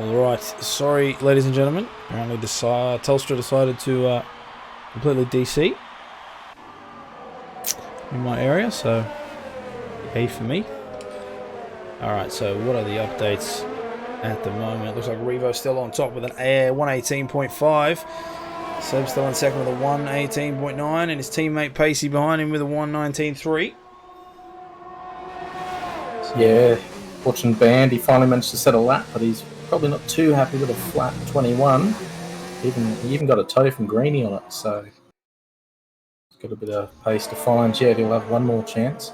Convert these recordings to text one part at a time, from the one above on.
Alright, sorry ladies and gentlemen. Apparently Telstra decided to completely DC in my area, so A for me. Alright, so what are the updates at the moment? Looks like Revo's still on top with an 118.5. Seb's still in second with a 118.9, and his teammate Pacey behind him with a 119.3. Yeah, watching Band, he finally managed to set a lap, but he's probably not too happy with a flat 21. He even got a toe from Greeny on it, so he's got a bit of pace to find yet. He'll have one more chance.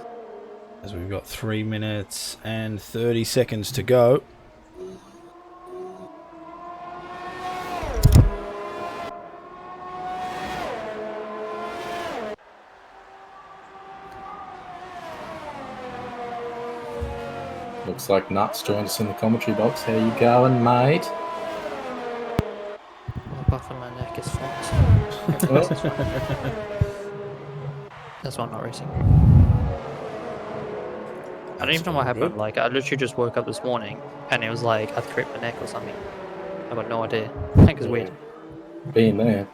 As we've got 3 minutes and 30 seconds to go. Looks like Nuts joined us in the commentary box. How you going, mate? Well, apart from my neck is fucked. That's why I'm not racing. I don't even know what happened. Like, I literally just woke up this morning and it was like I'd scraped my neck or something. I got no idea. I think it's weird. Being there.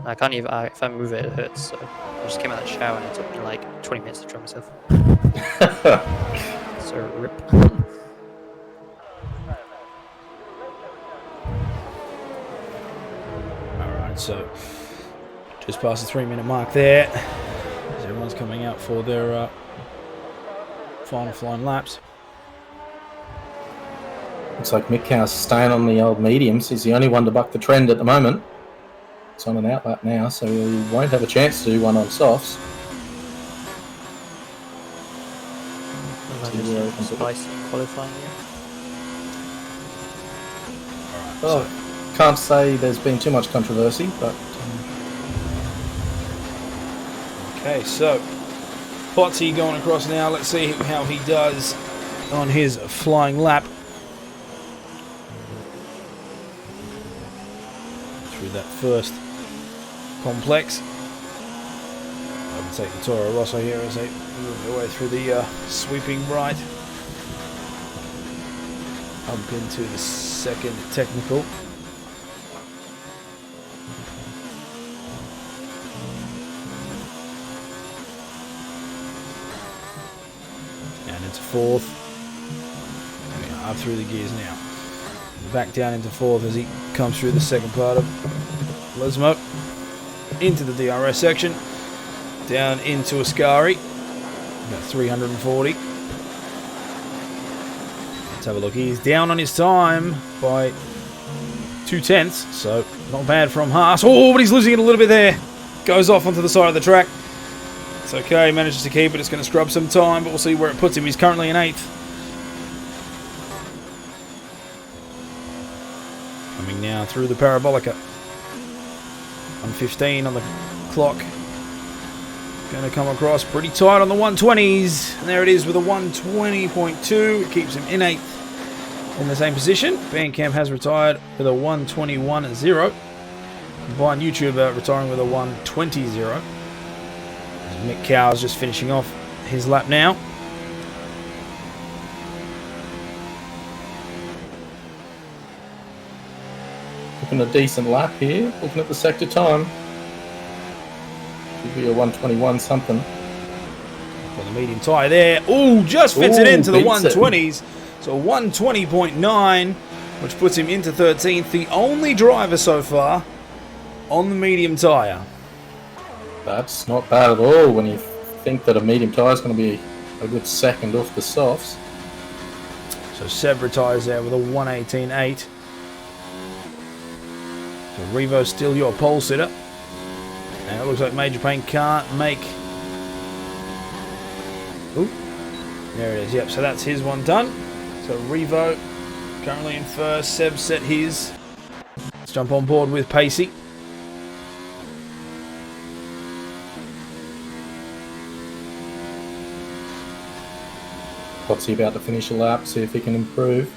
I can't even. If I move it, it hurts. So I just came out of the shower and it took me like 20 minutes to dry myself. So rip. Alright, so just past the 3-minute mark there. As everyone's coming out for their final flying laps. Looks like Mick Cow's staying on the old mediums. He's the only one to buck the trend at the moment. It's on an outlap now, so he won't have a chance to do one on softs. Spicy qualifying here. Oh, can't say there's been too much controversy, but Okay, so Potsy going across now. Let's see how he does on his flying lap. Through that first complex. I can take the Toro Rosso here as they move their way through the sweeping right. Up into the second technical. And into fourth. And we are up through the gears now. Back down into fourth as he comes through the second part of Lesmo. Into the DRS section. Down into Ascari. About 340. Let's have a look. He's down on his time by 2/10, so not bad from Haas. Oh, but he's losing it a little bit there. Goes off onto the side of the track. It's okay, manages to keep it. It's going to scrub some time, but we'll see where it puts him. He's currently in 8th. Coming now through the Parabolica. 1:15 on the clock. Going to come across pretty tight on the 120s. And there it is with a 120.2. It keeps him in 8th in the same position. Bandcamp has retired with a 121.0. Combined YouTuber retiring with a 120.0. Mick Cow's just finishing off his lap now. looking a decent lap here. Looking at the sector time. Should be a 121 something. Got the medium tyre there. Oh, just fits it into the 120s. So 120.9, which puts him into 13th. The only driver so far on the medium tyre. That's not bad at all when you think that a medium tyre is going to be a good second off the softs. So Seb retires there with a 118.8. So Revo's still your pole sitter. And it looks like Major Payne can't make... Ooh, there it is. Yep, so that's his one done. So Revo currently in first. Seb set his. Let's jump on board with Pacey. What's he about to finish a lap? See if he can improve.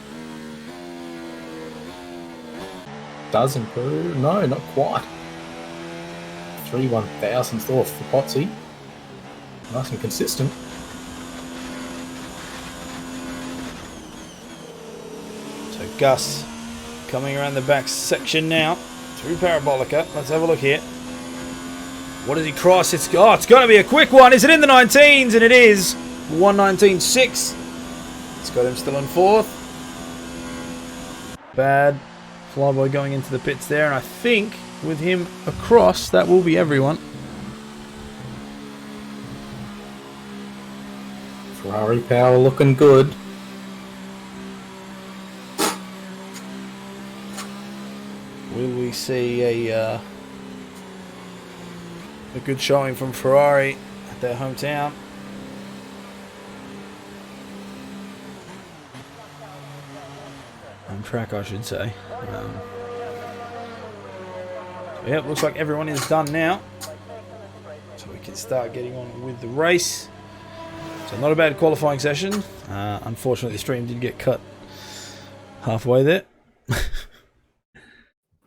Does improve? No, not quite. 3 1,000th off for Potsy. Nice and consistent. So Gus coming around the back section now through Parabolica. Let's have a look here. What does he cross? It's going to be a quick one. Is it in the 19s? And it is 1:19.6. It's got him still in 4th. Bad flyboy going into the pits there, and I think with him across, that will be everyone. Ferrari power looking good. Will we see a good showing from Ferrari at their hometown? Home track, I should say. Yeah, it looks like everyone is done now. So we can start getting on with the race. So not a bad qualifying session. Unfortunately, the stream did get cut halfway there.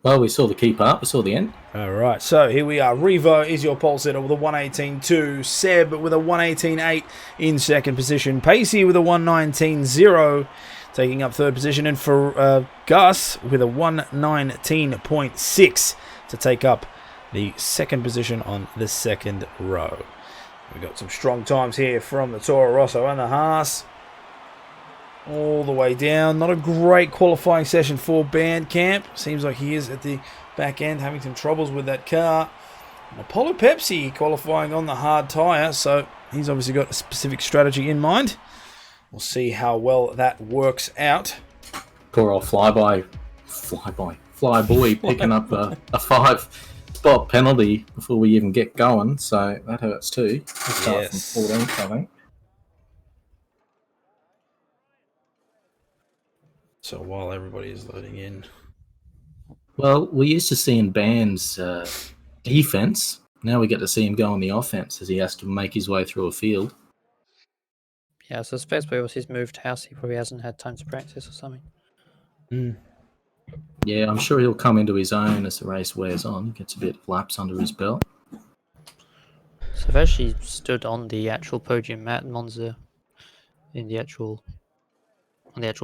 Well, we saw the key part. We saw the end. All right, so here we are. Revo is your pole sitter with a 1:18.2. Seb with a 1:18.8 in second position. Pacey with a 1:19.0 taking up third position. And for Gus with a 1:19.6 to take up the second position on the second row. We've got some strong times here from the Toro Rosso and the Haas. All the way down. Not a great qualifying session for Bandcamp. Seems like he is at the back end having some troubles with that car. And Apollo Pepsi qualifying on the hard tyre, so he's obviously got a specific strategy in mind. We'll see how well that works out. Poor old flyboy picking up a 5-spot penalty before we even get going, so that hurts too. Start from 14th, I think. So while everybody is loading in. Well, we used to see in Band's defense. Now we get to see him go on the offense as he has to make his way through a field. Yeah, so space because he's moved house. He probably hasn't had time to practice or something. Yeah, I'm sure he'll come into his own as the race wears on. He gets a bit of laps under his belt. So I've actually stood on the actual podium mat in Monza on the actual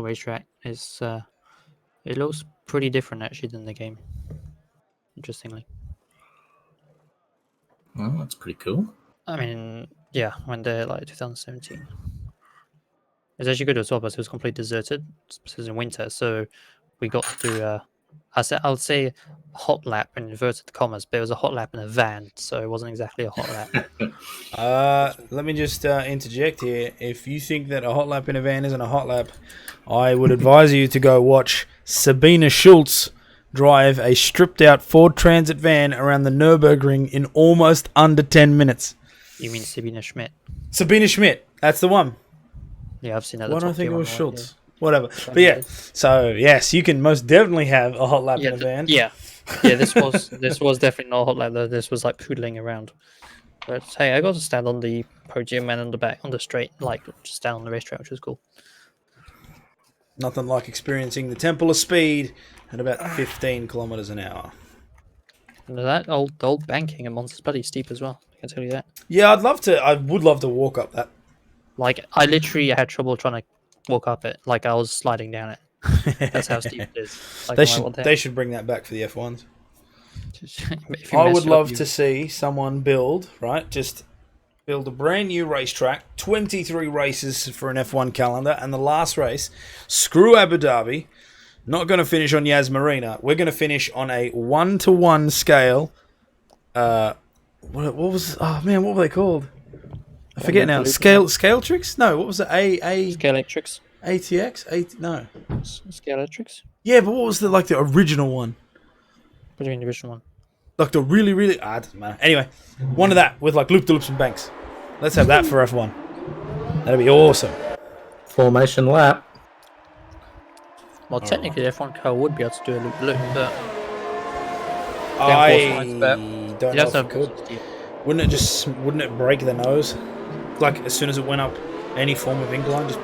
racetrack. It looks pretty different actually than the game. Interestingly. Well, that's pretty cool. I mean, yeah, when they're like 2017. It's actually good as well, but it was completely deserted. This is in winter, so we got to do I'll say hot lap in inverted commas, but it was a hot lap in a van, so it wasn't exactly a hot lap. Let me just interject here. If you think that a hot lap in a van isn't a hot lap, I would advise you to go watch Sabina Schultz drive a stripped-out Ford Transit van around the Nürburgring in almost under 10 minutes. You mean Sabina Schmidt? Sabina Schmidt, that's the one. Yeah, I've seen that. Why don't I think it was Schultz? Yeah. Whatever. But yeah, so yes, you can most definitely have a hot lap in a van. Yeah, this was definitely not a hot lap though. This was like poodling around. But hey, I got to stand on the podium and on the back, on the straight, like just down on the racetrack, which was cool. Nothing like experiencing the Temple of Speed at about 15 kilometers an hour. And that old banking at Monza's bloody steep as well. I can tell you that. Yeah, I would love to walk up that. Like I literally had trouble trying to walk up it. Like I was sliding down it. That's how steep it is. Like, they should bring that back for the F1s. I would love to see someone build a brand new racetrack, 23 races for an F1 calendar, and the last race, screw Abu Dhabi, not going to finish on Yas Marina. We're going to finish on a 1-to-1 scale. What were they called? I forget now. Scale tricks? No, what was it? Scaletrix. ATX? No. Scaletrix? Yeah, but what was the original one? What do you mean the original one? Like the really, really... it doesn't matter. Anyway, one of that with loop-de-loops and banks. Let's have that for F1. That'd be awesome. Formation lap. Well, technically, the F1 car would be able to do a loop, but... I don't know if it could. Wouldn't it break the nose? Like, as soon as it went up any form of incline, just...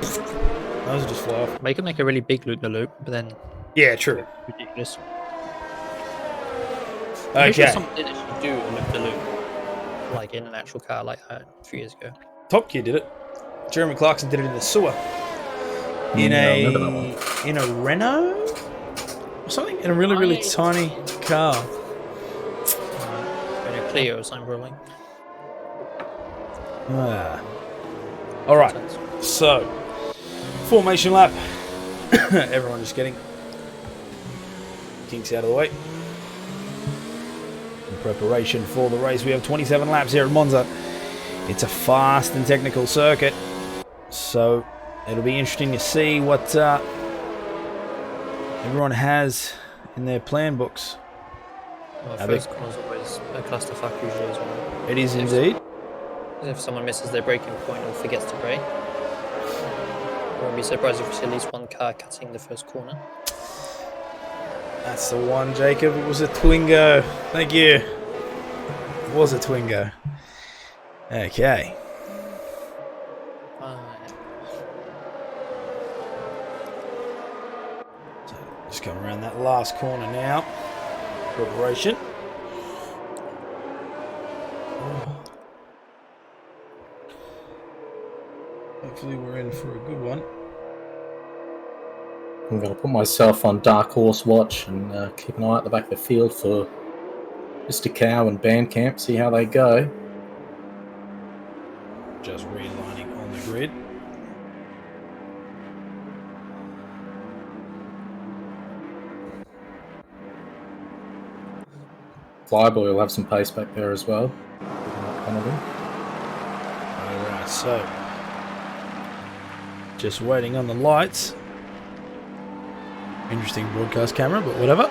nose would just fly off. They could make a really big loop-de-loop, but then... Yeah, true. Ridiculous. Okay. Sure someone did actually do a loop-de-loop, like in an actual car like that a few years ago. Top Gear did it. Jeremy Clarkson did it in the sewer. In a Renault or something. in a really, really tiny car. When a Clio's I'm rolling. All right. So, formation lap. Everyone just getting kinks out of the way. In preparation for the race, we have 27 laps here at Monza. It's a fast and technical circuit, so it'll be interesting to see what everyone has in their plan books. Well, first corner's always a clusterfuck usually as well. It is indeed. If someone misses their braking point or forgets to brake, I won't be surprised if we see at least one car cutting the first corner. That's the one, Jacob. It was a Twingo. Thank you. It was a Twingo. Okay. So just come around that last corner now. Preparation. Hopefully we're in for a good one. I'm going to put myself on Dark Horse watch and keep an eye at the back of the field for Mr. Cow and Bandcamp, see how they go. Just realigning on the grid. Flyboy will have some pace back there as well. Alright, so just waiting on the lights. Interesting broadcast camera, but whatever.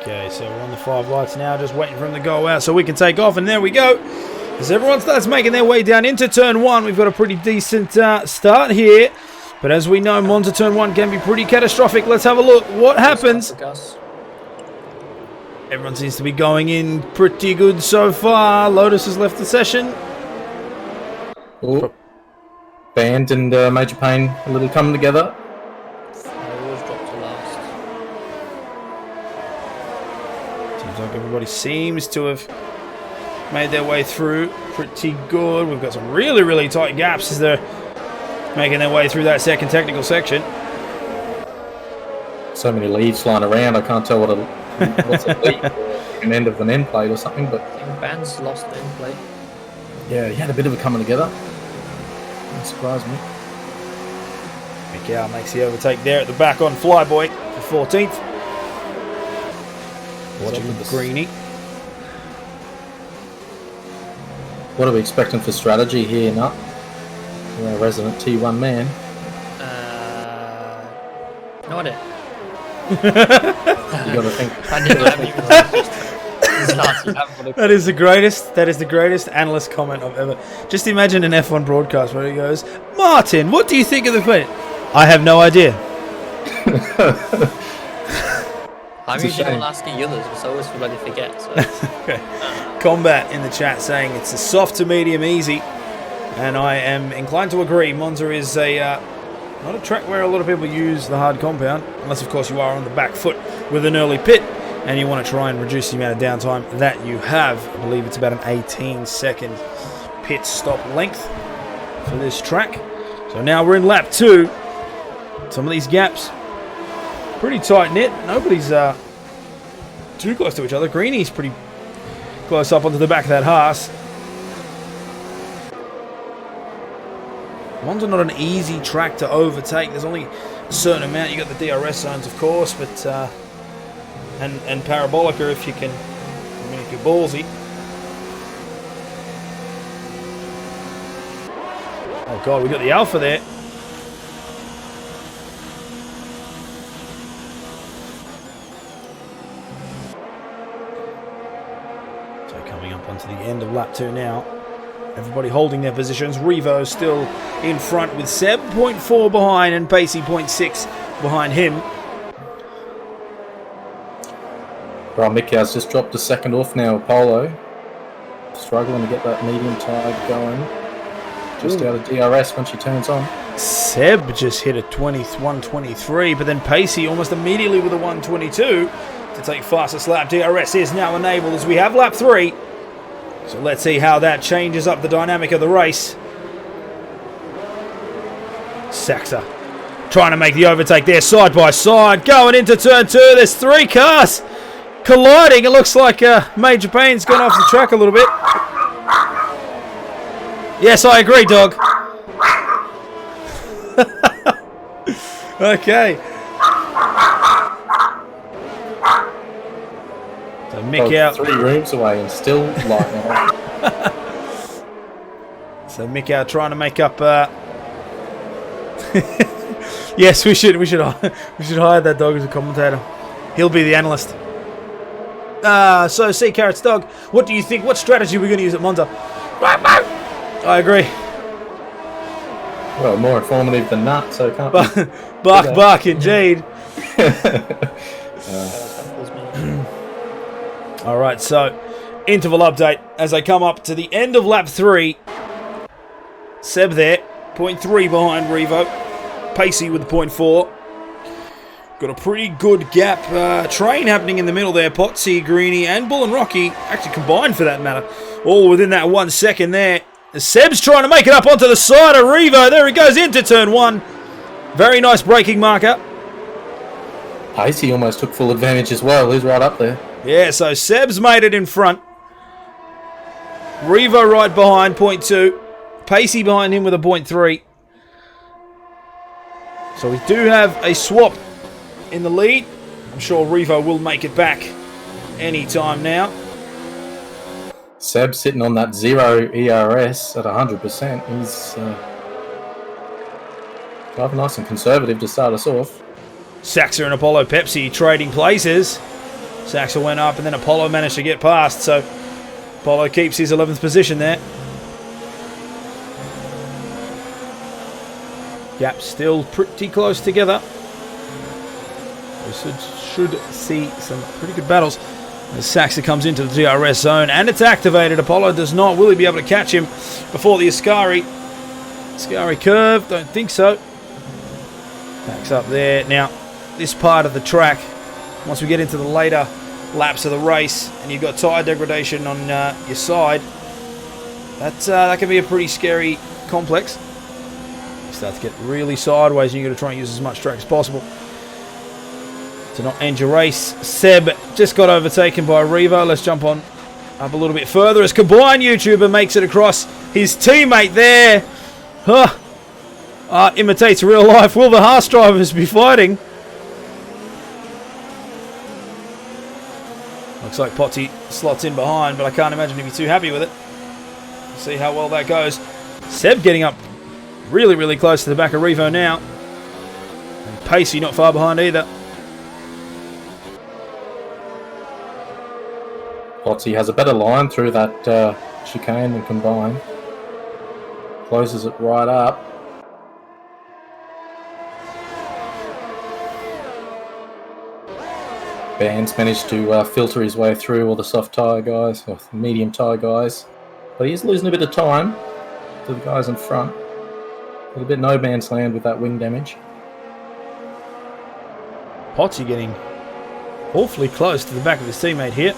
Okay, so we're on the 5 lights now, just waiting for them to go out so we can take off, and there we go. As everyone starts making their way down into turn 1, we've got a pretty decent start here. But as we know, Monza turn 1 can be pretty catastrophic. Let's have a look. What happens? Everyone seems to be going in pretty good so far. Lotus has left the session. Oh. Band and Major Payne a little coming together. Seems like everybody seems to have made their way through pretty good. We've got some really, really tight gaps as they're making their way through that second technical section. So many leads flying around, I can't tell what's a lead, an end of an end plate or something. But I think Band's lost an end plate. Yeah, he had a bit of a coming together. Didn't surprise me. Mikau makes the overtake there at the back on Flyboy for 14th. Watching with Greenie. What are we expecting for strategy here, Nut? You're a resident T1 man. No idea. You got to think. That is the greatest. That is the greatest analyst comment I've ever. Just imagine an F1 broadcast where he goes, "Martin, what do you think of the plane?" I have no idea. I'm usually not asking the others, because I always feel like they forget. So. Okay. Combat in the chat saying it's a soft to medium easy, and I am inclined to agree. Monza is a not a track where a lot of people use the hard compound, unless of course you are on the back foot with an early pit and you want to try and reduce the amount of downtime that you have. I believe it's about an 18-second pit stop length for this track. So now we're in lap 2. Some of these gaps pretty tight knit. Nobody's too close to each other. Greenie's pretty close up onto the back of that Haas. Monza not an easy track to overtake. There's only a certain amount. You got the DRS zones, of course, but and Parabolica if you can. I mean, if you're ballsy. Oh god, we got the Alpha there. So coming up onto the end of lap 2 now. Everybody holding their positions. Revo still in front with Seb 0.4 behind and Pacey 0.6 behind him. Well, Mikau's just dropped a second off now, Apollo. Struggling to get that medium tire going. Just out of DRS when she turns on. Seb just hit a 123, but then Pacey almost immediately with a 122 to take fastest lap. DRS is now enabled as we have lap 3. So let's see how that changes up the dynamic of the race. Saxa trying to make the overtake there side by side. Going into turn 2. There's 3 cars colliding. It looks like Major Payne's gone off the track a little bit. Yes, I agree, dog. Okay. So Mick out. 3 rooms away and still lighting on. So Mick out trying to make up. Yes, we should hire that dog as a commentator. He'll be the analyst. So C Carrot's dog. What do you think? What strategy are we going to use at Monza? I agree. Well, more informative than that, so it can't be. Bark, indeed. All right, so interval update as I come up to the end of lap 3. Seb there, 0.3 behind Revo. Pacey with the 0.4. Got a pretty good gap train happening in the middle there. Potsy, Greeny, and Bull and Rocky, actually combined for that matter, all within that 1 second there. Seb's trying to make it up onto the side of Revo. There he goes into turn 1. Very nice braking marker. Pacey almost took full advantage as well. He's right up there. Yeah, so Seb's made it in front. Revo right behind, 0.2. Pacey behind him with a 0.3. So we do have a swap in the lead. I'm sure Revo will make it back any time now. Seb sitting on that 0 ERS at 100%. He's driving nice and conservative to start us off. Saxa and Apollo Pepsi trading places. Saxa went up and then Apollo managed to get past. So Apollo keeps his 11th position there. Gap still pretty close together. We should see some pretty good battles as Saxa comes into the DRS zone and it's activated. Apollo does not. Will he be able to catch him before the Ascari curve? Don't think so. Backs up there. Now, this part of the track, once we get into the later laps of the race and you've got tyre degradation on your side, that can be a pretty scary complex. You start to get really sideways and you've got to try and use as much track as possible to not end your race. Seb just got overtaken by Revo. Let's jump on up a little bit further as Combine YouTuber makes it across his teammate there. Imitates real life. Will the Haas drivers be fighting? Looks like Potty slots in behind, but I can't imagine he'd be too happy with it. We'll see how well that goes. Seb getting up really, really close to the back of Revo now. And Pacey not far behind either. Potsy has a better line through that chicane than Combine. Closes it right up. Band's managed to filter his way through all the soft tyre guys, or medium tyre guys. But he is losing a bit of time to the guys in front. A little bit no man's land with that wing damage. Potsy getting awfully close to the back of his teammate here.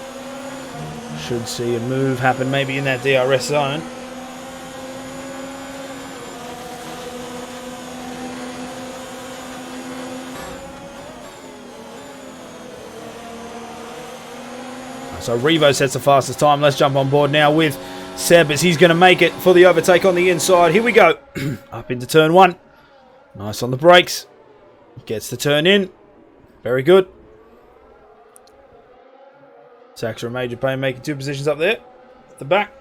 Should see a move happen maybe in that DRS zone. So Revo sets the fastest time. Let's jump on board now with Seb as he's going to make it for the overtake on the inside. Here we go. Up into turn 1. Nice on the brakes. Gets the turn in. Very good. Saxa and Major Payne making 2 positions up there. At the back.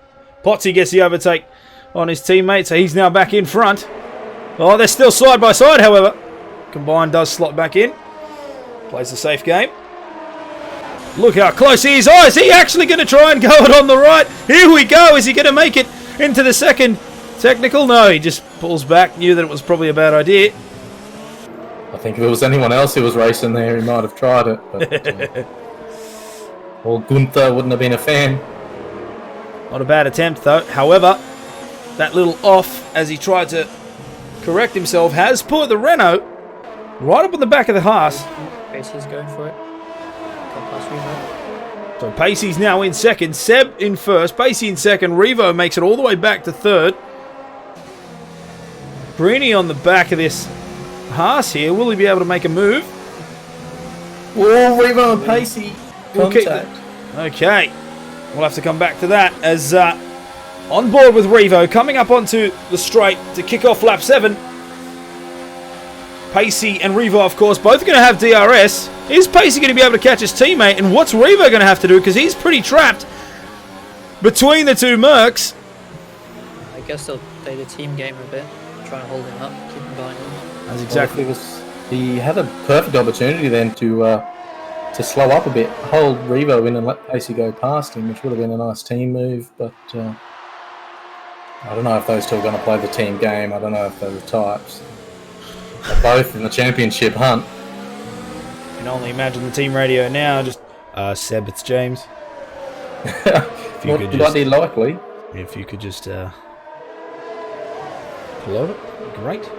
Potsy gets the overtake on his teammate, so he's now back in front. Oh, they're still side by side, however. Combine does slot back in. Plays a safe game. Look how close he is. Oh, is he actually going to try and go it on the right? Here we go. Is he going to make it into the second technical? No, he just pulls back. Knew that it was probably a bad idea. I think if it was anyone else who was racing there, he might have tried it. But, well, Gunther wouldn't have been a fan. Not a bad attempt, though. However, that little off as he tried to correct himself has put the Renault right up on the back of the Haas. Pacey's going for it. So Pacey's now in second. Seb in first. Pacey in second. Revo makes it all the way back to third. Greeny on the back of this Haas here. Will he be able to make a move? Oh, Revo and Pacey contact. Okay. We'll have to come back to that as on board with Revo, coming up onto the straight to kick off lap 7. Pacey and Revo, of course, both going to have DRS. Is Pacey going to be able to catch his teammate? And what's Revo going to have to do? Because he's pretty trapped between the two Mercs. I guess they'll play the team game a bit, try and hold him up, keep him behind him. That's exactly. He had a perfect opportunity then to slow up a bit, hold Revo in and let Pacey go past him, which would have been a nice team move. But I don't know if those two are going to play the team game. I don't know if they're the types. They're both in the championship hunt. You can only imagine the team radio now. Just Seb, it's James. Bloody likely. If you could just pull over, great.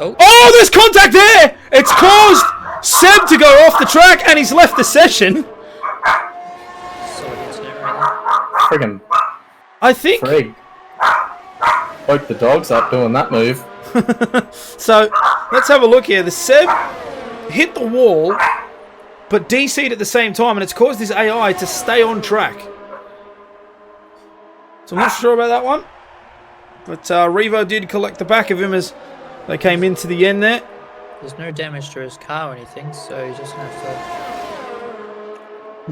Oh, there's contact there! It's caused Seb to go off the track, and he's left the session. Friggin' I think. Frig. Woke the dogs up doing that move. So let's have a look here. The Seb hit the wall, but DC'd at the same time, and it's caused his AI to stay on track. So I'm not sure about that one. But Revo did collect the back of him as they came into the end there. There's no damage to his car or anything, so he's just going to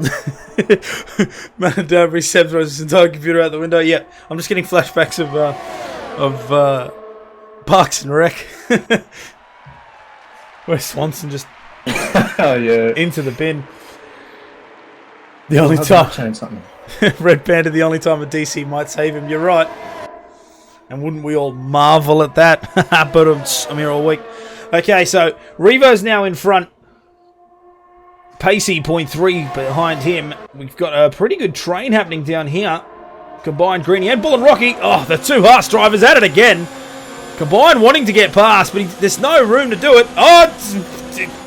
have to... Man, Danbury, Seb throws his entire computer out the window. Yeah, I'm just getting flashbacks of Parks and Rec. Where Swanson just into the bin. The only time... Change something. Red Panda, the only time a DC might save him. You're right. And wouldn't we all marvel at that? But I'm here all week. Okay, so Revo's now in front. Pacey 0.3 behind him. We've got a pretty good train happening down here. Combined Greeny and Bull and Rocky. Oh, the two Haas drivers at it again. Combined wanting to get past, but there's no room to do it. Oh,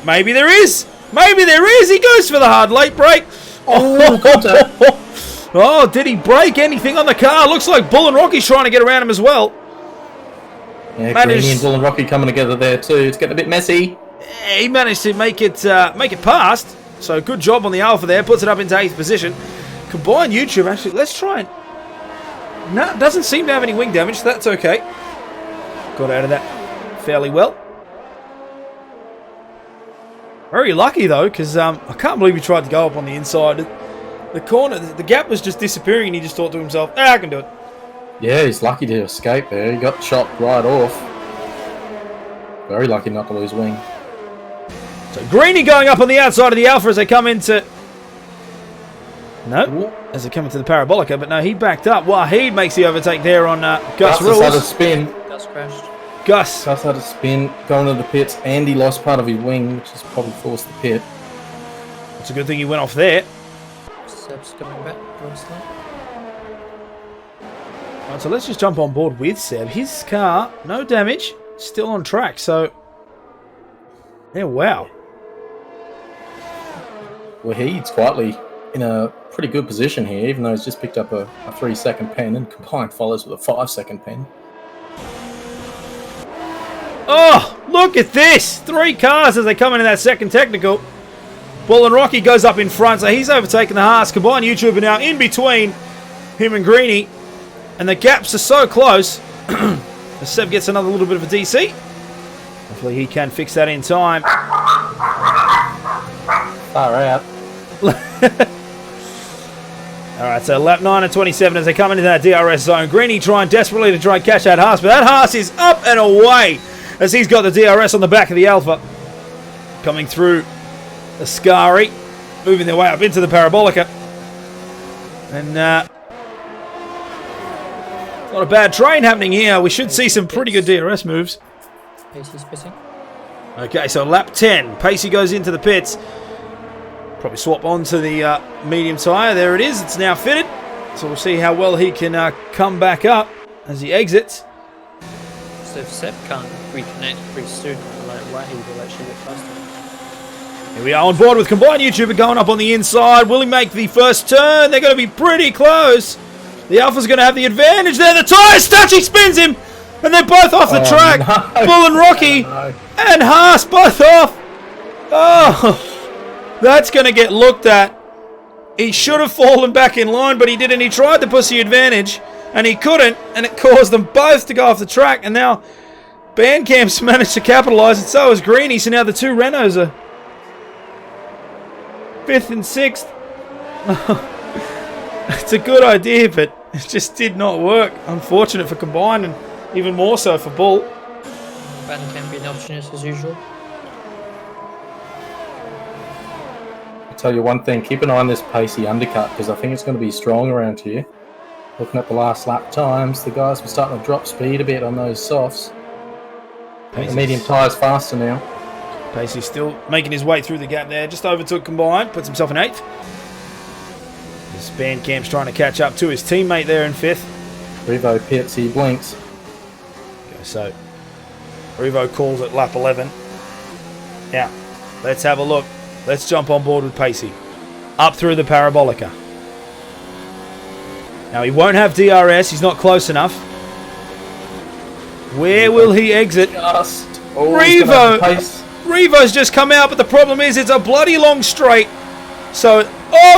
maybe there is. Maybe there is. He goes for the hard late brake. Oh, did he break anything on the car? Looks like Bull and Rocky's trying to get around him as well. Yeah, Greeny and Bull and Rocky coming together there too. It's getting a bit messy. He managed to make it past. So good job on the Alpha there. Puts it up into 8th position. Combined YouTube, actually. Let's try and... No, it doesn't seem to have any wing damage. So that's okay. Got out of that fairly well. Very lucky though, because I can't believe he tried to go up on the inside. The corner, the gap was just disappearing, and he just thought to himself, I can do it. Yeah, he's lucky to escape there. He got shot right off. Very lucky not to lose wing. So Greeny going up on the outside of the Alpha as they come into... No, as they come into the Parabolica, but no, he backed up. Wahid makes the overtake there on Gus Rules. Gus had a spin. Gus crashed. Gus had a spin, going to the pits, and he lost part of his wing, which has probably forced the pit. It's a good thing he went off there. Seb's coming back, obviously. Right, so let's just jump on board with Seb. His car, no damage, still on track, so... Yeah, wow. Wahid's quietly in a pretty good position here, even though he's just picked up a 3-second pen, and Combined follows with a 5-second pen. Oh, look at this! 3 cars as they come into that second technical. Bull and Rocky goes up in front, so he's overtaken the Haas. Combined YouTube are now in between him and Greeny. And the gaps are so close. As Seb gets another little bit of a DC. Hopefully he can fix that in time. Far out. Alright, so lap 9 and 27 as they come into that DRS zone. Greeny trying desperately to try and catch that Haas, but that Haas is up and away as he's got the DRS on the back of the Alpha. Coming through Ascari, moving their way up into the Parabolica. And not a bad train happening here. We should see some pretty good DRS moves. Pacey's pitting. Okay, so lap 10. Pacey goes into the pits. Probably swap onto the medium tyre. There it is. It's now fitted. So we'll see how well he can come back up as he exits. So if Seb can't reconnect pretty soon, like Wahid will actually get faster. Here we are on board with Combined YouTuber going up on the inside. Will he make the first turn? They're going to be pretty close. The Alpha's going to have the advantage there. The tyre touch, he spins him. And they're both off the track. No. Bull and Rocky. No. And Haas both off. Oh, that's going to get looked at. He should have fallen back in line, but he didn't. He tried the pussy advantage, and he couldn't, and it caused them both to go off the track. And now Bandcamp's managed to capitalise, and so has Greeny. So now the two Renaults are 5th and 6th. It's a good idea, but it just did not work. Unfortunate for Combined, and even more so for Bull. Bandcamp being opportunist as usual. I'll tell you one thing, keep an eye on this pacey undercut, because I think it's going to be strong around here. Looking at the last lap times, the guys were starting to drop speed a bit on those softs. The medium tyres faster now. Pacey still making his way through the gap there. Just overtook Combined, puts himself in 8th. This Bandcamp's trying to catch up to his teammate there in 5th. Revo pits, he blinks. Okay, so Revo calls at lap 11. Now, let's have a look. Let's jump on board with Pacey. Up through the Parabolica. Now, he won't have DRS. He's not close enough. Where will he exit? Revo's just come out, but the problem is it's a bloody long straight. So,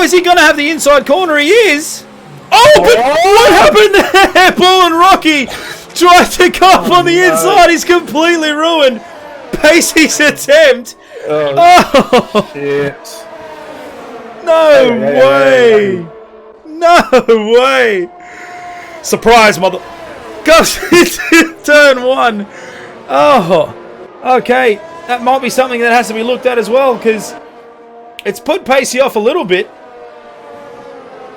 is he going to have the inside corner? He is. But what happened there? Bull and Rocky tried to cop on the inside. He's completely ruined Pacey's attempt. Shit. No way. No way. Surprise, mother. Goes into turn 1. Okay. That might be something that has to be looked at as well, because it's put Pacey off a little bit.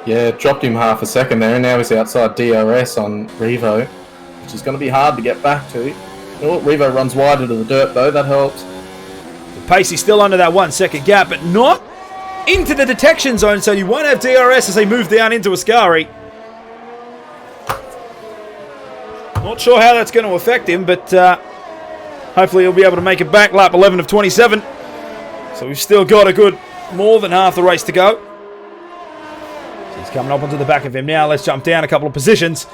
Yeah, it dropped him half a second there, and now he's outside DRS on Revo, which is going to be hard to get back to. Revo runs wide into the dirt, though. That helps. Pacey's still under that 1 second gap, but not into the detection zone, so you won't have DRS as they move down into Ascari. Not sure how that's going to affect him, but hopefully he'll be able to make it back. Lap 11 of 27. So we've still got a good more than half the race to go. So he's coming up onto the back of him now. Let's jump down a couple of positions.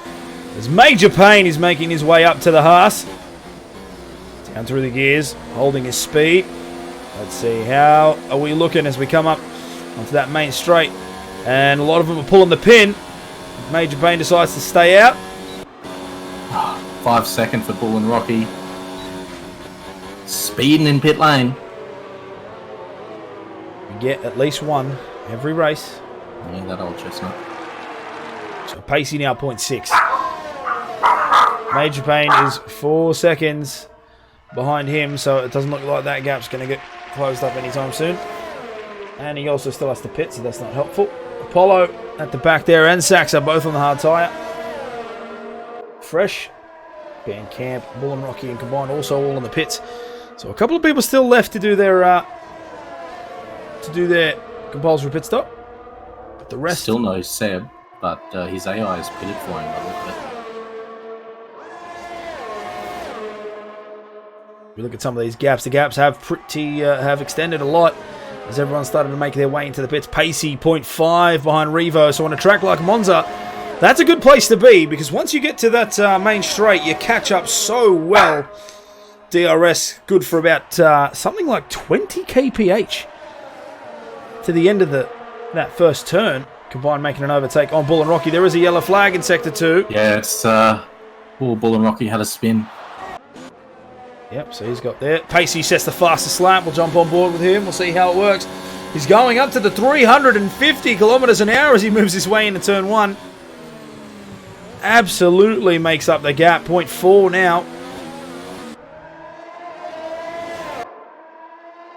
As Major Payne is making his way up to the Haas. Down through the gears, holding his speed. Let's see, how are we looking as we come up onto that main straight? And a lot of them are pulling the pin. Major Payne decides to stay out. 5 seconds for Bull and Rocky. Speeding in pit lane. We get at least one every race. Yeah, that old chestnut. So Pacey now 0.6. Major Payne is 4 seconds behind him, so it doesn't look like that gap's going to get closed up anytime soon. And he also still has to pit, so that's not helpful. Apollo at the back there, and Sax are both on the hard tyre. Fresh, Bandcamp, Bull and Rocky and Combined also all in the pits. So a couple of people still left to do their compulsory pit stop. But the rest still no Seb, but his AI is pitted for him. We look at some of these gaps. The gaps have have extended a lot as everyone started to make their way into the pits. Pacey 0.5 behind Revo. So on a track like Monza, that's a good place to be, because once you get to that main straight, you catch up so well. DRS good for about something like 20 kph to the end of that first turn. Combined making an overtake on Bull and Rocky. There is a yellow flag in Sector 2. Yeah, it's Bull and Rocky had a spin. Yep, so he's got there. Pacey sets the fastest lap. We'll jump on board with him. We'll see how it works. He's going up to the 350 kilometers an hour as he moves his way into turn 1. Absolutely makes up the gap. 0.4 now.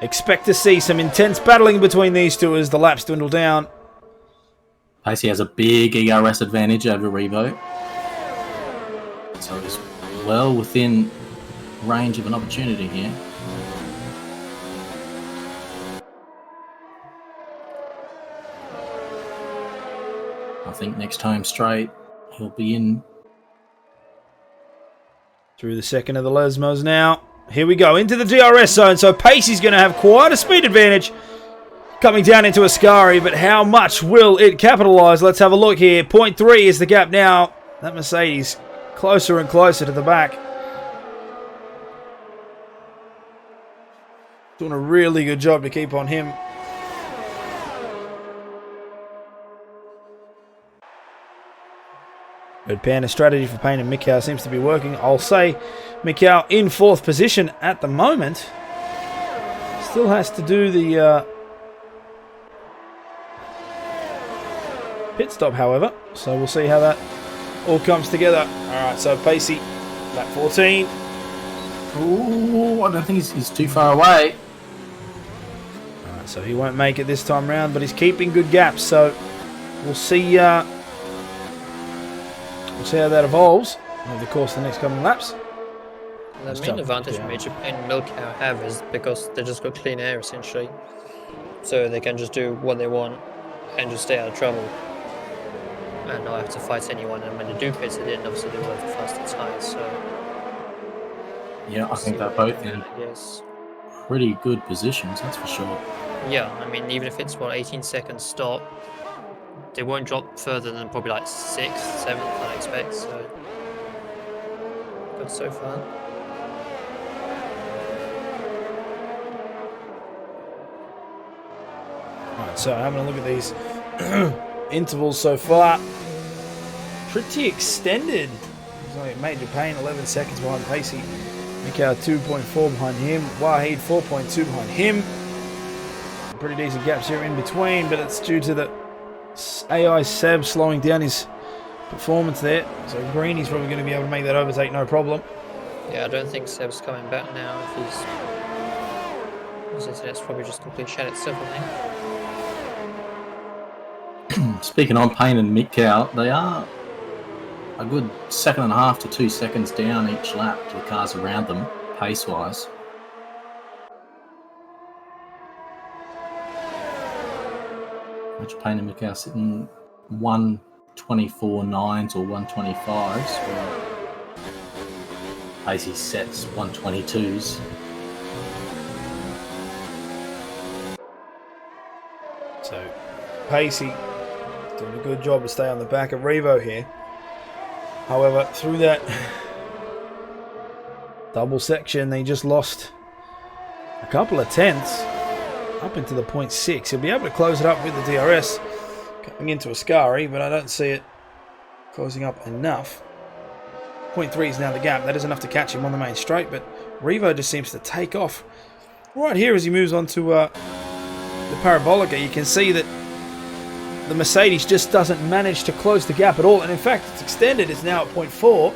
Expect to see some intense battling between these two as the laps dwindle down. Pacey has a big ERS advantage over Revo. So he's well within range of an opportunity here. I think next home straight, he'll be in. Through the second of the Lesmos now. Here we go, into the DRS zone. So Pacey's going to have quite a speed advantage coming down into Ascari, but how much will it capitalise? Let's have a look here. 0.3 is the gap now. That Mercedes closer and closer to the back. Doing a really good job to keep on him. Red Panda strategy for Payne and Mikau seems to be working. I'll say Mikau in 4th position at the moment. Still has to do the pit stop, however. So we'll see how that all comes together. Alright, so Pacey, lap 14. Ooh, I don't think he's too far away. Alright, so he won't make it this time round, but he's keeping good gaps. So we'll see how that evolves over the course of the next coming laps. The main advantage Major Payne and Milkow have is because they just got clean air essentially. So they can just do what they want and just stay out of trouble. And not have to fight anyone, and when they do pit it in, obviously they will have the faster tyres, so... Yeah, I think they're both in pretty good positions, that's for sure. Yeah, I mean, even if it's, 18 seconds stop, they won't drop further than probably like 6th, 7th, I expect, so... Good so far. Alright, so having a look at these intervals so far. Pretty extended. Major Payne 11 seconds behind Pacey. Mikau 2.4 behind him. Wahid 4.2 behind him. Pretty decent gaps here in between, but it's due to the AI Seb slowing down his performance there. So Greeny's probably going to be able to make that overtake no problem. Yeah, I don't think Seb's coming back now if his internet's probably just completely shut itself, I think. Speaking on Payne and Mikau, they are a good 1.5 to 2 seconds down each lap to the cars around them, pace-wise. Which Payne and Mikau sitting 1:24.9s or 1:25s, where Pacey sets 1:22s. So Pacey doing a good job to stay on the back of Revo here. However, through that double section, they just lost a couple of tenths up into the 0.6. He'll be able to close it up with the DRS coming into Ascari, but I don't see it closing up enough. 0.3 is now the gap. That is enough to catch him on the main straight, but Revo just seems to take off. Right here as he moves on to the Parabolica, you can see that the Mercedes just doesn't manage to close the gap at all, and in fact it's extended. It's now at 0.4.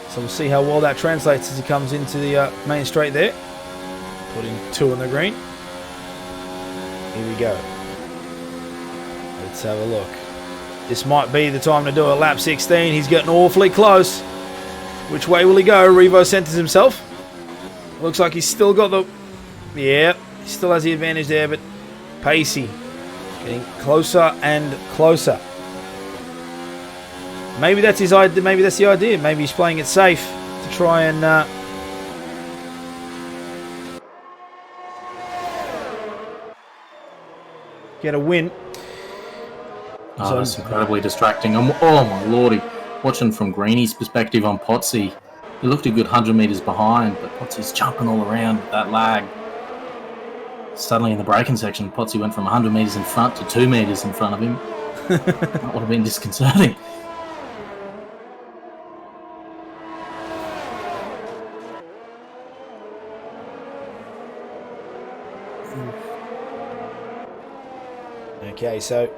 So we'll see how well that translates as he comes into the main straight there. Putting 2 on the green. Here we go. Let's have a look. This might be the time to do it. Lap 16. He's getting awfully close. Which way will he go? Revo centers himself. Looks like he's still got the... Yeah, he still has the advantage there, but Pacey getting closer and closer. Maybe that's his idea. Maybe that's the idea. Maybe he's playing it safe to try and get a win. Oh, that's incredibly distracting. Oh my lordy. Watching from Greeny's perspective on Potsy, he looked a good 100 metres behind, but Potsy's jumping all around with that lag. Suddenly in the braking section, Potsy went from 100 metres in front to 2 metres in front of him. That would have been disconcerting. Okay, so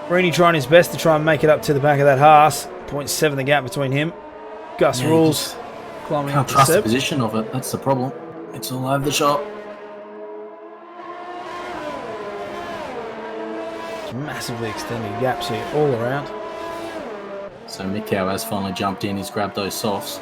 Greeny trying his best to try and make it up to the back of that Haas. 0.7 the gap between him. Gus Rules climbing up Can't trust the Seb. position of it. That's the problem. It's all over the shop. Massively extended gaps here all around. So Mikau has finally jumped in. He's grabbed those softs.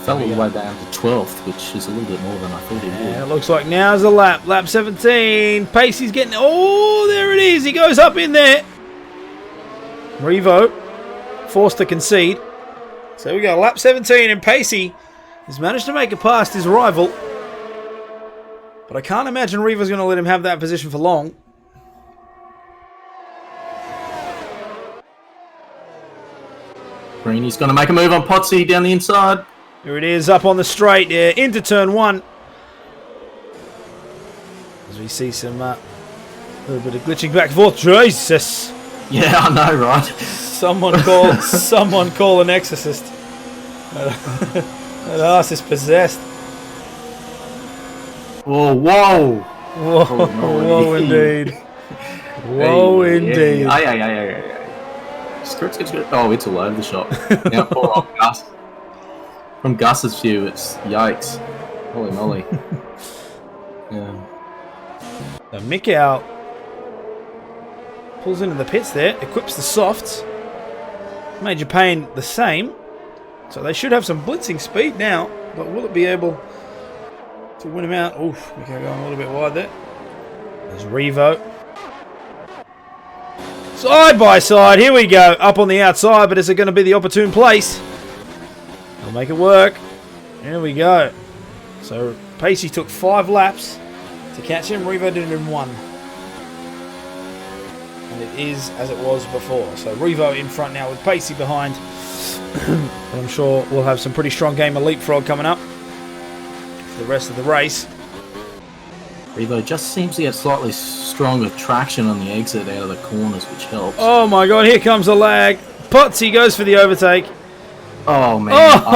Fell all the way down to 12th, which is a little bit more than I thought he would. And it looks like now's the lap. Lap 17. Pacey's getting... Oh, there it is. He goes up in there. Revo forced to concede. So we got lap 17 and Pacey has managed to make it past his rival. But I can't imagine Revo's going to let him have that position for long. Greeny's going to make a move on Potsy down the inside. Here it is, up on the straight, into turn 1. As we see some little bit of glitching back and forth. Jesus! Yeah, I know, right? Someone call an exorcist. That ass is possessed. Whoa, whoa! Whoa, whoa indeed. Whoa indeed. Screw. Oh, it's all over the shop. Now, poor old Gus. From Gus's view, it's yikes. Holy moly. Yeah. So Mikau pulls into the pits there, equips the softs. Major Payne the same. So they should have some blitzing speed now, but will it be able to win him out? Oof, Mikau going a little bit wide there. There's Revo. Side by side, here we go. Up on the outside, but is it going to be the opportune place? They'll make it work. Here we go. So Pacey took 5 laps to catch him. Revo did it in 1. And it is as it was before. So Revo in front now with Pacey behind. But I'm sure we'll have some pretty strong game of leapfrog coming up for the rest of the race. Revo just seems to get slightly stronger traction on the exit out of the corners, which helps. Oh my god, here comes a lag. Potsy goes for the overtake. Oh man.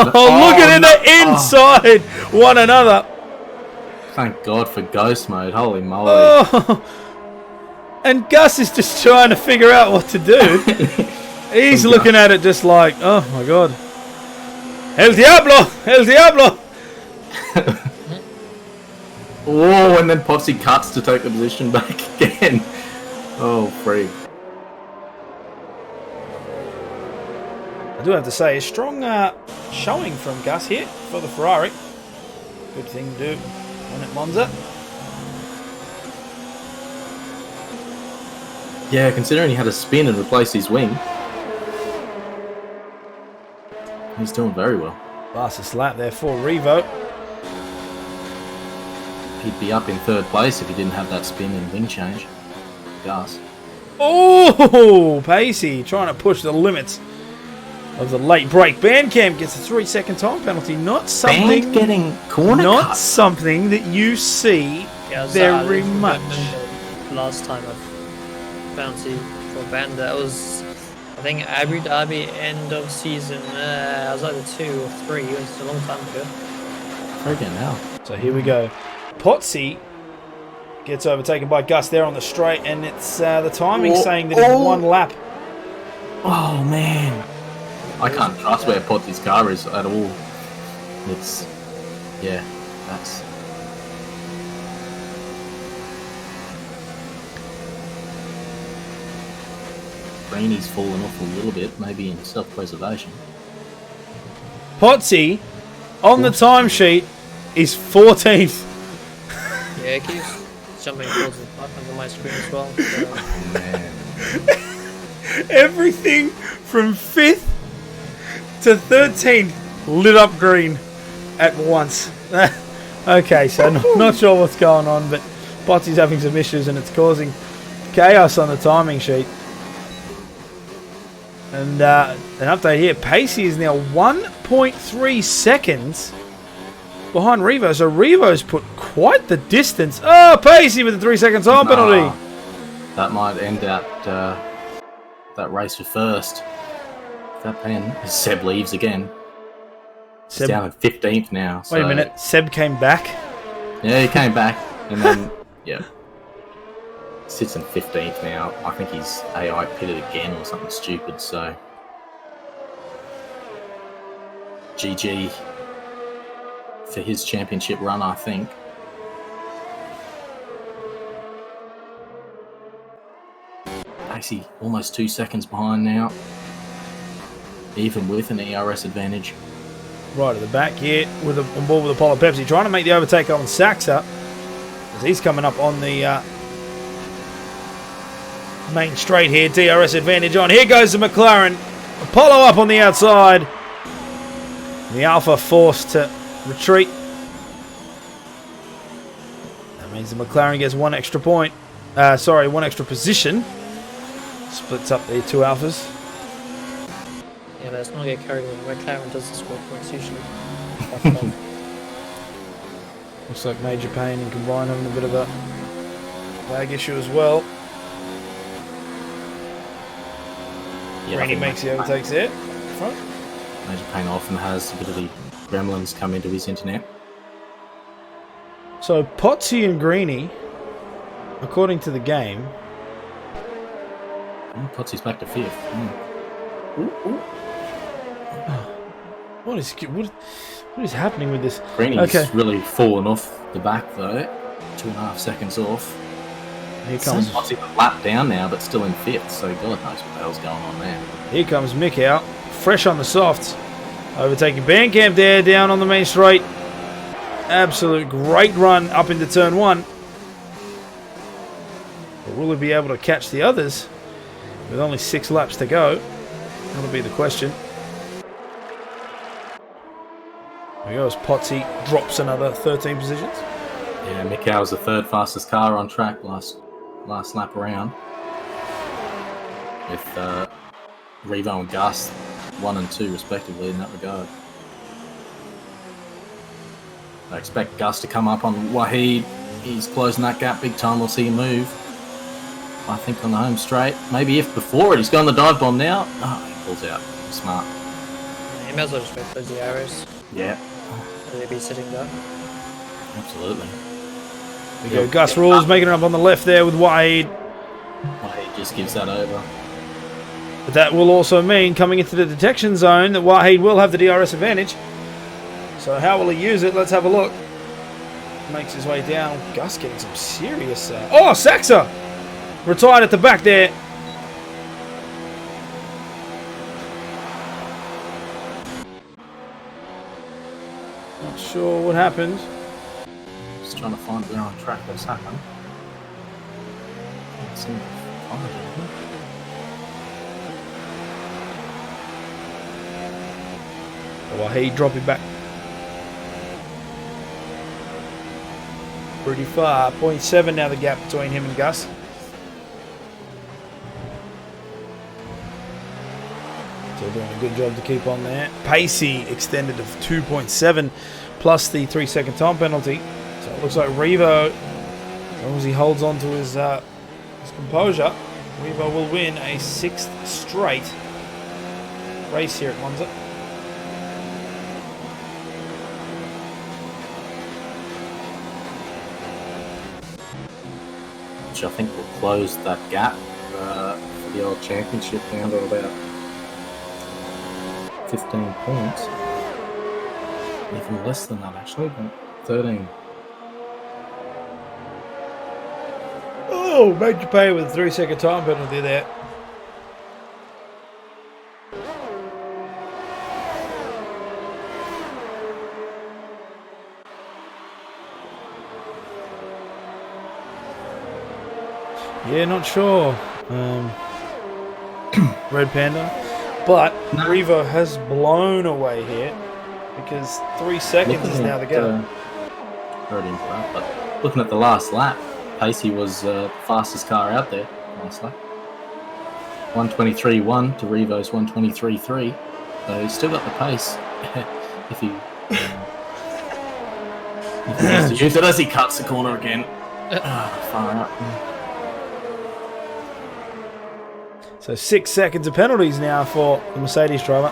Look at the inside one another. Thank God for ghost mode. Holy moly. Oh. And Gus is just trying to figure out what to do. He's looking at it just like, oh my god. El Diablo! El Diablo! Oh, and then Potsy cuts to take the position back again. Oh, freak. I do have to say, a strong showing from Gus here for the Ferrari. Good thing to do when at Monza. Yeah, considering he had a spin and replaced his wing. He's doing very well. Fastest lap there for Revo. He'd be up in 3rd place if he didn't have that spin and wing change. Gus. Oh, Pacey trying to push the limits of the late break. Bandcamp gets a 3-second time penalty. Not something getting corner Not cut. something that you see very much. Last time I bouncy for Band, that was, I think, Abu Dhabi end of season. I was either 2 or 3. It was a long time ago. Freaking hell. So here we go. Potsy gets overtaken by Gus there on the straight, and it's the timing saying that it's 1 lap. Oh man. I can't trust where Potsy's car is at all. It's, yeah, that's... Greeny's fallen off a little bit, maybe in self-preservation. Potsy, on the timesheet, is 14th. Yeah, it keeps jumping towards the button on my screen as well. So. Oh man. Everything from 5th to 13th lit up green at once. Okay, so not sure what's going on, but Potsy's having some issues and it's causing chaos on the timing sheet. And an update here, Pacey is now 1.3 seconds behind Revo, so Revo's put quite the distance. Oh, Pacey with the 3-second time penalty. That might end that race for first. That pen, Seb leaves again. He's down at 15th now. So. Wait a minute, Seb came back? Yeah, he came back, and then, yeah. Sits in 15th now. I think he's AI pitted again or something stupid, so... GG for his championship run, I think. Actually, almost 2 seconds behind now. Even with an ERS advantage. Right at the back here, with on board with Apollo Pepsi, trying to make the overtake on Saxa, as he's coming up on the main straight here. DRS advantage on. Here goes the McLaren. Apollo up on the outside. The Alpha forced to retreat. That means the McLaren gets 1 extra point. 1 extra position. Splits up the 2 Alphas. Yeah, let's not get carried away. McLaren does the score points usually. But, Looks like Major Payne and Combine having a bit of a lag issue as well. Yeah, I Rainey think makes the overtakes there. Front. Major Payne often has a bit of the gremlins come into his internet. So Potsy and Greeny, according to the game. Potsy's back to 5th. What is happening with this? Greeny's really fallen off the back though. 2.5 seconds off. Here comes Potsy a lap down now, but still in 5th, so God knows what the hell's going on there. Here comes Mick out, fresh on the softs, overtaking Bandcamp there down on the main straight. Absolute great run up into turn 1. But will he be able to catch the others with only 6 laps to go? That'll be the question. There goes Potsy, drops another 13 positions. Yeah, Mikau was the 3rd fastest car on track last lap around. With Revo and Gus 1 and 2 respectively in that regard. I expect Gus to come up on Wahid. He's closing that gap big time. We'll see him move. I think on the home straight. Maybe if before it. He's gone the dive bomb now. Oh, he pulls out. Smart. he may as well just go close the arrows. Yeah, Will they be sitting there? absolutely. There we go. Gus Rules making it up on the left there with Wade. Wahid just gives that over. But that will also mean coming into the detection zone that Wahid will have the DRS advantage. So how will he use it? Let's have a look. Makes his way down. Gus getting some serious... Oh, Saxa! Retired at the back there. Not sure what happened. Just trying to find where on track that's happened. Can't seem to find it. Wahid dropping back pretty far. 0.7 now the gap between him and Gus. Still doing a good job to keep on there. Pacey extended to 2.7 plus the 3-second time penalty. So it looks like Revo, as long as he holds on to his composure, Revo will win a 6th straight race here at Monza. Which I think will close that gap for the old championship down to about 15 points. Even less than that actually, but 13. Oh, Major Pay with a 3-second time penalty there. Yeah, not sure. Red Panda. But Revo has blown away here because 3 seconds is now the gap. Heard into that, but looking at the last lap, Pacey was the fastest car out there last lap. 123.1 to Revo's 123.3. So he's still got the pace if he wants to use it as he cuts the corner again. Far out. So 6 seconds of penalties now for the Mercedes driver.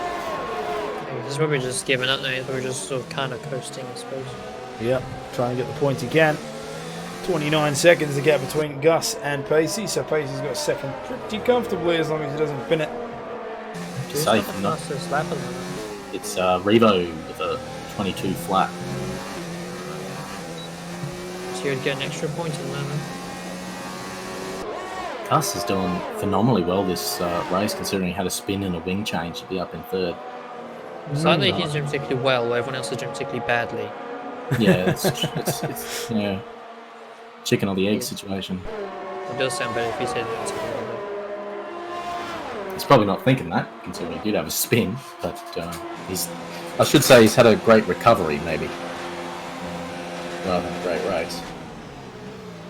He's probably just giving up now. He's probably just sort of kind of coasting, I suppose. Yep, trying to get the points he can. 29 seconds the gap between Gus and Pacey. So Pacey's got second pretty comfortably as long as he doesn't pin it. Safe Who's enough. the fastest lap of them? It's Revo with a 22 flat. So you'd get an extra point in there. Gus is doing phenomenally well this race, considering he had a spin and a wing change to be up in 3rd. It's like that he's doing particularly well, while everyone else is doing particularly badly. Yeah, it's chicken or the egg situation. It does sound better if he said it's He's probably not thinking that, considering he did have a spin, but I should say he's had a great recovery, maybe, rather than a great race.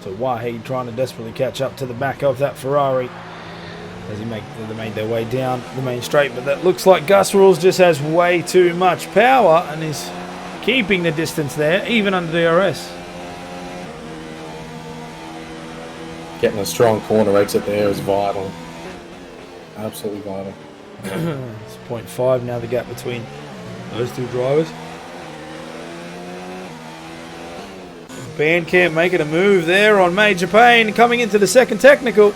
So Wahid trying to desperately catch up to the back of that Ferrari. as they made their way down the main straight. But that looks like Gus Rules just has way too much power and is keeping the distance there, even under DRS. Getting a strong corner exit there is vital. Absolutely vital. It's 0.5 now, the gap between those two drivers. Bandcamp making a move there on Major Payne, coming into the second technical.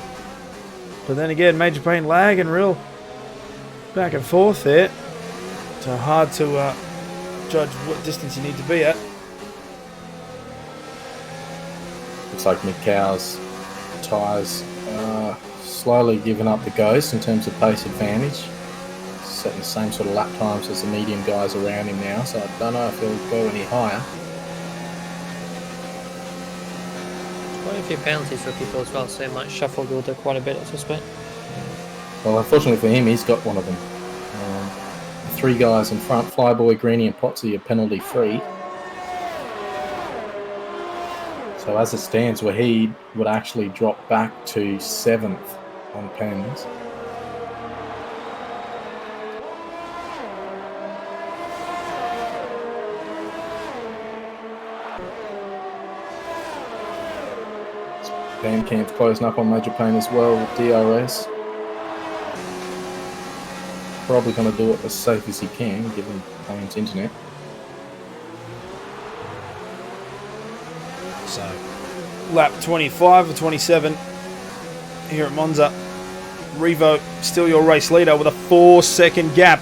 But then again, Major Payne lagging real back and forth there. So hard to judge what distance you need to be at. Looks like Mick Cow's tyres slowly giving up the ghost in terms of pace advantage. Setting the same sort of lap times as the medium guys around him now, so I don't know if he'll go any higher. Quite a few penalties for people as well, so they might shuffle the order quite a bit, I suspect. Well, unfortunately for him, he's got one of them. The three guys in front, Flyboy, Greeny and Potsy, are penalty free. So as it stands, Wahid would actually drop back to 7th on pens. Bandcamp's closing up on Major Payne as well with DRS. Probably going to do it as safe as he can, given Payne's internet. So, lap 25 or 27 here at Monza. Revo still your race leader with a 4-second gap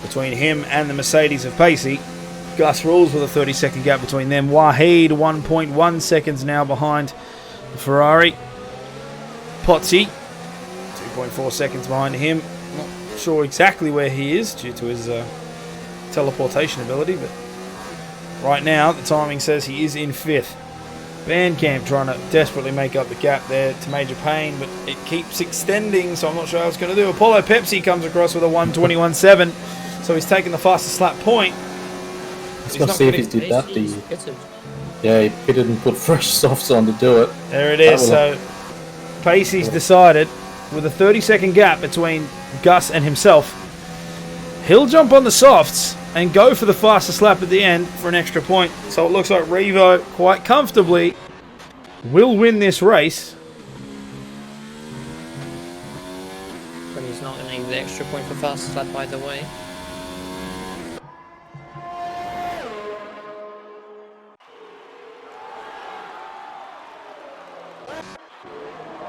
between him and the Mercedes of Pacey. Gus Rules with a 30-second gap between them. Wahid 1.1 seconds now behind the Ferrari. Potsy 2.4 seconds behind him. Not sure exactly where he is due to his teleportation ability, but right now the timing says he is in 5th. Bandcamp trying to desperately make up the gap there to Major Payne, but it keeps extending, so I'm not sure how it's going to do. Apollo Pepsi comes across with a 1:21.7, so he's taken the fastest lap point. Let's go see if he did that. Yeah, he pitted and put fresh softs on to do it. There it is. So Pacey's decided, with a 30-second gap between Gus and himself, he'll jump on the softs and go for the fastest lap at the end for an extra point. So it looks like Revo quite comfortably will win this race. But he's not going to need the extra point for fastest lap either way.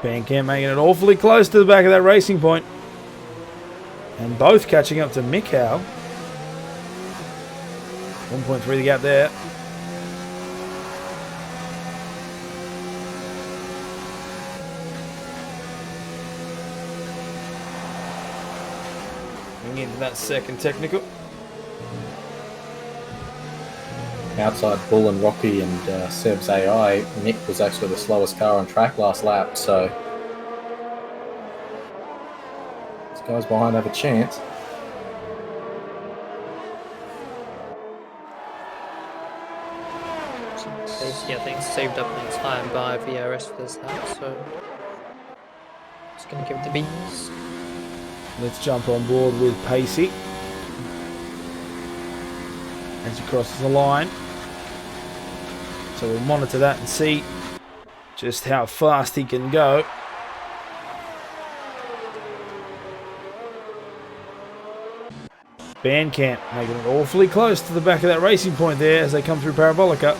Bandcamp making it awfully close to the back of that racing point. And both catching up to Mick Howe. 1.3 the gap there. Going into that second technical. Outside Bull and Rocky and Seb's AI, Mick was actually the slowest car on track last lap, so these guys behind have a chance. Basically, I think saved up in time by VRS for this lap, so just going to give it the beans. Let's jump on board with Pacey as he crosses the line. So we'll monitor that and see just how fast he can go. Bandcamp making it awfully close to the back of that racing point there as they come through Parabolica.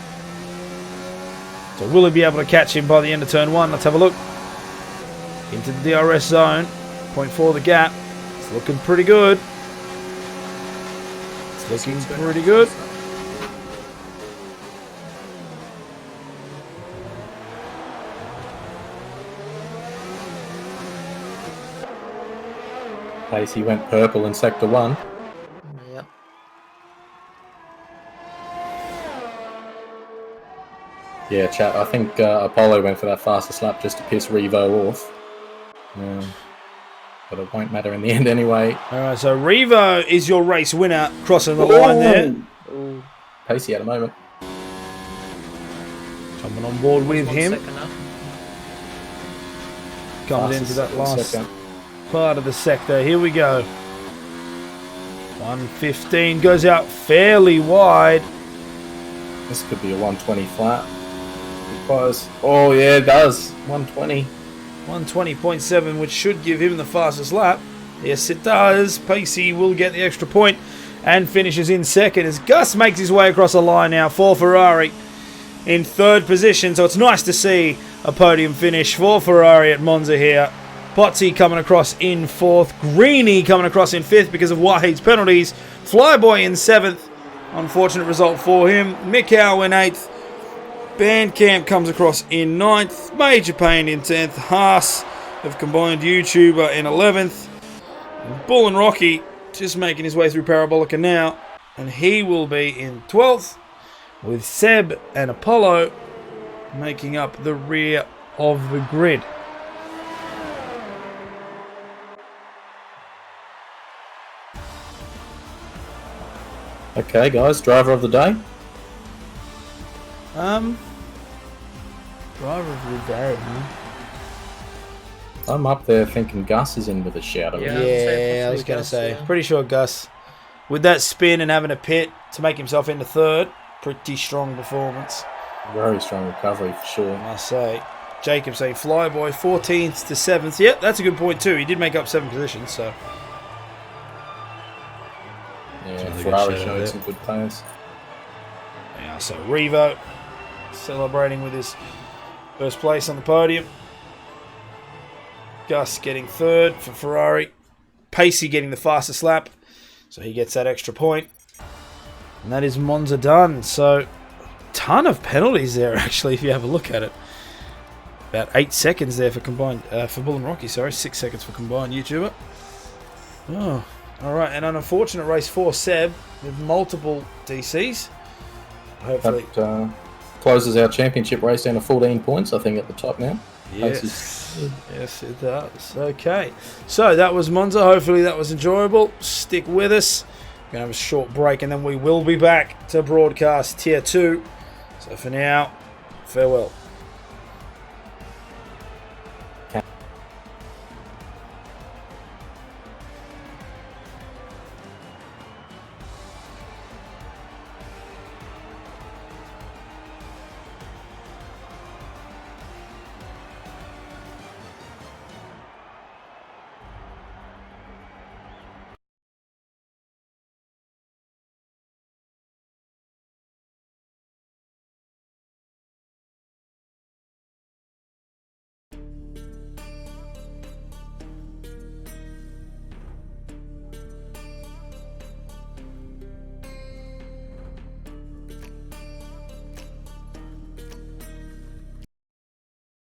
So will he be able to catch him by the end of turn 1? Let's have a look. Into the DRS zone. 0.4 the gap. It's looking pretty good. It's looking pretty good. Pacey went purple in sector 1. Yep. Yeah, chat. I think Apollo went for that fastest lap just to piss Revo off. But it won't matter in the end anyway. Alright, so Revo is your race winner, crossing the line there. Ooh. Pacey had a moment. Jumping on board with him. Second up. Comes into that last part of the sector. Here we go. 115 goes out fairly wide. This could be a 120 flat. Because, oh yeah, it does. 120. 120.7, which should give him the fastest lap. Yes, it does. Pacey will get the extra point and finishes in second as Gus makes his way across the line now for Ferrari in third position. So it's nice to see a podium finish for Ferrari at Monza here. Potsy coming across in fourth. Greeny coming across in fifth because of Wahid's penalties. Flyboy in seventh. Unfortunate result for him. Mikau in eighth. Bandcamp comes across in ninth. Major Pain in 10th. Haas have combined YouTuber in 11th. And Bull and Rocky just making his way through Parabolica now. And he will be in 12th. With Seb and Apollo making up the rear of the grid. Okay, guys, driver of the day. Driver of the day, huh? I'm up there thinking Gus is in with a shout. Yeah, I was going to say. Pretty sure Gus, with that spin and having a pit to make himself into third, pretty strong performance. Very strong recovery for sure. I must say. Jacob saying Flyboy 14th to 7th. Yep, that's a good point too. He did make up 7 positions, so. Yeah, Ferrari showed some good players. Yeah, so Revo celebrating with his first place on the podium. Gus getting third for Ferrari. Pacey getting the fastest lap, so he gets that extra point. And that is Monza done. So, ton of penalties there actually, if you have a look at it. About 8 seconds there for combined, for Bull and Rocky, sorry. 6 seconds for combined YouTuber. Oh, alright, and an unfortunate race for Seb with multiple DCs. Hopefully. That closes our championship race down to 14 points, I think, at the top now. Yes, yes it does. Okay, so that was Monza. Hopefully that was enjoyable. Stick with us. We're going to have a short break and then we will be back to broadcast Tier 2. So for now, farewell.